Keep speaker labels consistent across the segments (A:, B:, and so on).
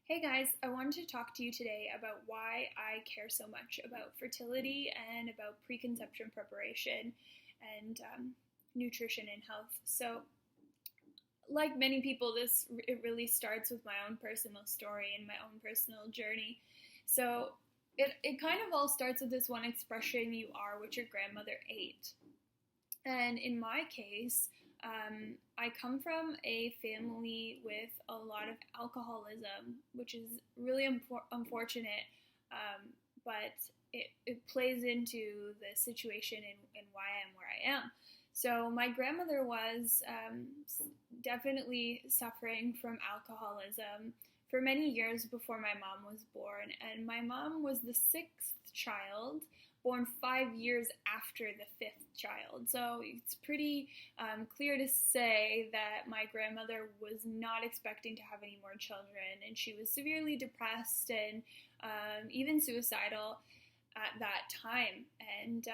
A: Hey guys, I wanted to talk to you today about why I care so much about fertility and about preconception preparation and nutrition and health. So, like many people, it really starts with my own personal story and my own personal journey. So, it kind of all starts with this one expression: "You are what your grandmother ate." And in my case, I come from a family with a lot of alcoholism, which is really unfortunate, but it plays into the situation and why I am where I am. So my grandmother was definitely suffering from alcoholism for many years before my mom was born, and my mom was the sixth child, born 5 years after the fifth child. So it's pretty clear to say that my grandmother was not expecting to have any more children, and she was severely depressed and even suicidal at that time. And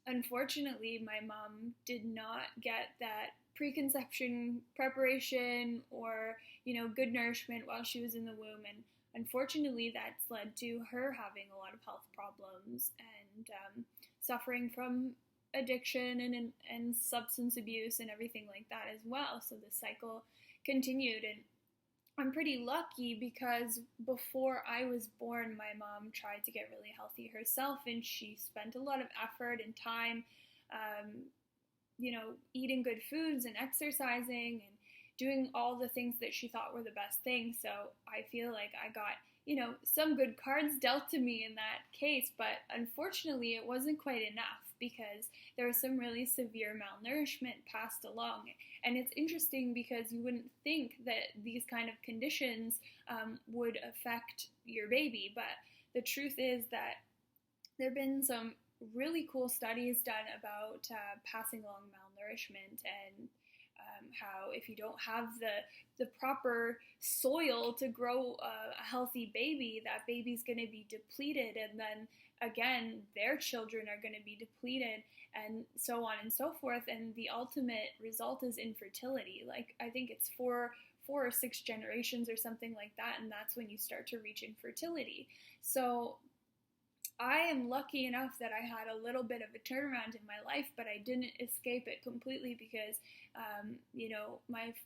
A: unfortunately, my mom did not get that preconception preparation or, good nourishment while she was in the womb. And unfortunately, that's led to her having a lot of health problems and suffering from addiction and substance abuse and everything like that as well. So the cycle continued, and I'm pretty lucky because before I was born, my mom tried to get really healthy herself, and she spent a lot of effort and time, eating good foods and exercising and doing all the things that she thought were the best things. So I feel like I got, some good cards dealt to me in that case, but unfortunately it wasn't quite enough because there was some really severe malnourishment passed along. And it's interesting because you wouldn't think that these kind of conditions would affect your baby, but the truth is that there have been some really cool studies done about passing along malnourishment and how if you don't have the proper soil to grow a healthy baby, that baby's going to be depleted, and then again their children are going to be depleted, and so on and so forth, and the ultimate result is infertility. Like, I think it's four or six generations or something like that, and that's when you start to reach infertility. So I am lucky enough that I had a little bit of a turnaround in my life, but I didn't escape it completely because,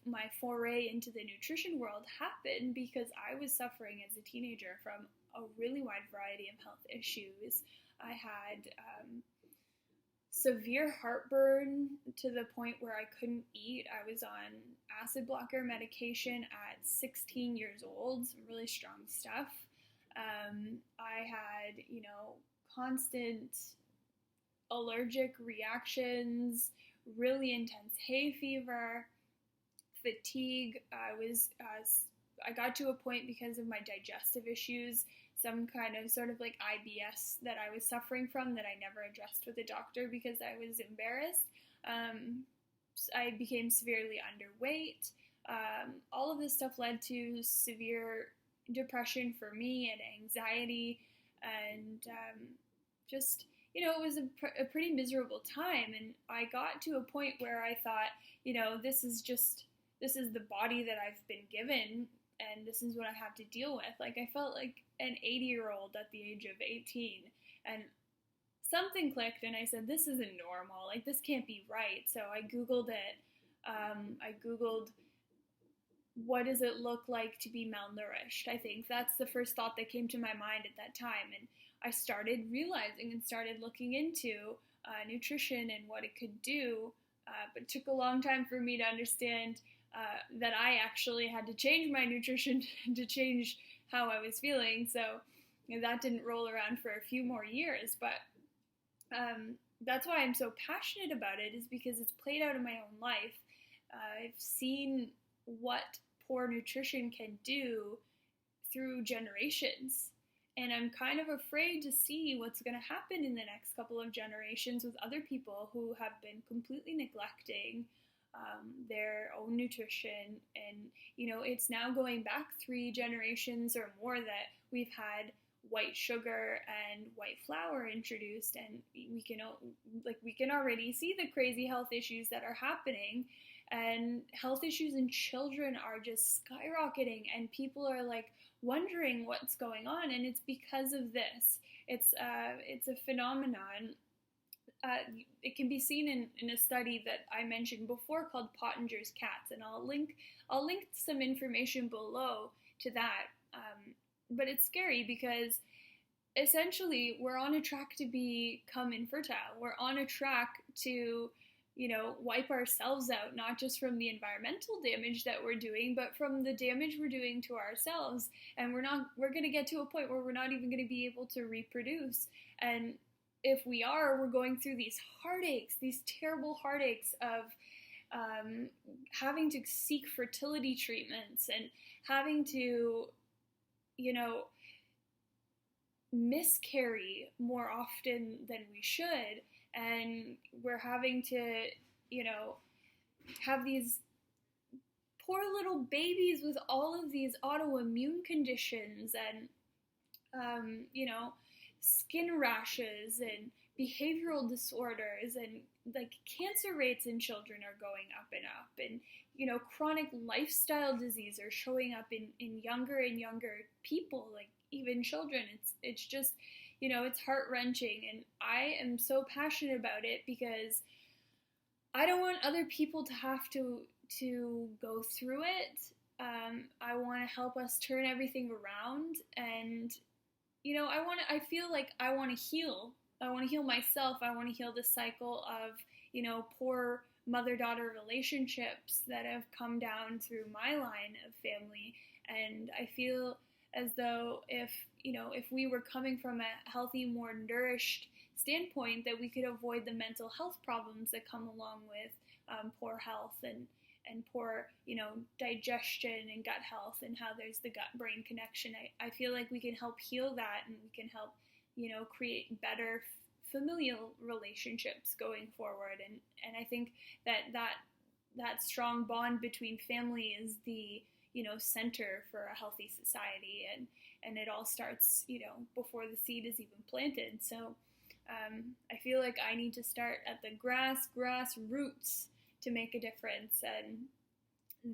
A: my foray into the nutrition world happened because I was suffering as a teenager from a really wide variety of health issues. I had severe heartburn to the point where I couldn't eat. I was on acid blocker medication at 16 years old, some really strong stuff. I had, constant allergic reactions, really intense hay fever, fatigue. I got to a point because of my digestive issues, some kind of sort of like IBS that I was suffering from that I never addressed with a doctor because I was embarrassed. I became severely underweight. All of this stuff led to severe depression for me and anxiety, and it was a pretty miserable time. And I got to a point where I thought, this is the body that I've been given, and this is what I have to deal with. Like, I felt like an 80-year-old at the age of 18, and something clicked, and I said, this isn't normal. Like, this can't be right. So I Googled it. I Googled, what does it look like to be malnourished? I think that's the first thought that came to my mind at that time. And I started realizing and started looking into nutrition and what it could do. But it took a long time for me to understand that I actually had to change my nutrition to change how I was feeling. So that didn't roll around for a few more years. But that's why I'm so passionate about it, is because it's played out in my own life. I've seen what poor nutrition can do through generations. And I'm kind of afraid to see what's going to happen in the next couple of generations with other people who have been completely neglecting their own nutrition. And, it's now going back 3 generations or more that we've had white sugar and white flour introduced, and we can already see the crazy health issues that are happening. and health issues in children are just skyrocketing, and people are like wondering what's going on, and it's because of this. It's a phenomenon. It can be seen in a study that I mentioned before called Pottenger's cats, and I'll link some information below to that. But it's scary because essentially we're on a track to become infertile. We're on a track to, wipe ourselves out, not just from the environmental damage that we're doing, but from the damage we're doing to ourselves. And we're going to get to a point where we're not even going to be able to reproduce. And if we are, we're going through these heartaches, these terrible heartaches of having to seek fertility treatments and having to, miscarry more often than we should. And we're having to, have these poor little babies with all of these autoimmune conditions and, skin rashes and behavioral disorders, and like cancer rates in children are going up and up, and chronic lifestyle disease are showing up in younger and younger people, like even children. It's just, it's heart-wrenching, and I am so passionate about it because I don't want other people to have to go through it. I want to help us turn everything around, and I feel like I want to heal. I want to heal myself. I want to heal the cycle of, poor mother-daughter relationships that have come down through my line of family. And I feel as though if we were coming from a healthy, more nourished standpoint, that we could avoid the mental health problems that come along with poor health and poor, digestion and gut health, and how there's the gut-brain connection. I feel like we can help heal that, and we can help, create better familial relationships going forward. And I think that strong bond between family is the, center for a healthy society, and it all starts, before the seed is even planted. So I feel like I need to start at the grass roots to make a difference, and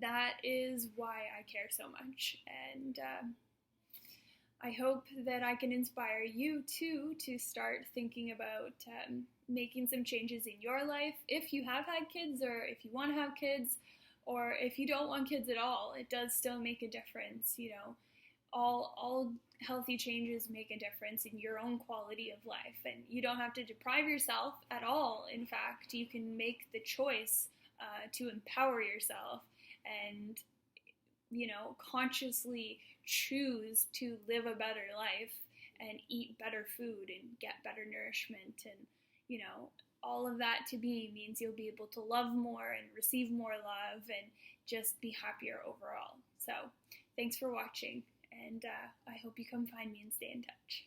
A: that is why I care so much. And I hope that I can inspire you too to start thinking about making some changes in your life. If you have had kids, or if you want to have kids, or if you don't want kids at all, it does still make a difference. All healthy changes make a difference in your own quality of life, and you don't have to deprive yourself at all. In fact, you can make the choice to empower yourself and, consciously choose to live a better life and eat better food and get better nourishment. And, all of that to me means you'll be able to love more and receive more love and just be happier overall. So thanks for watching, and I hope you come find me and stay in touch.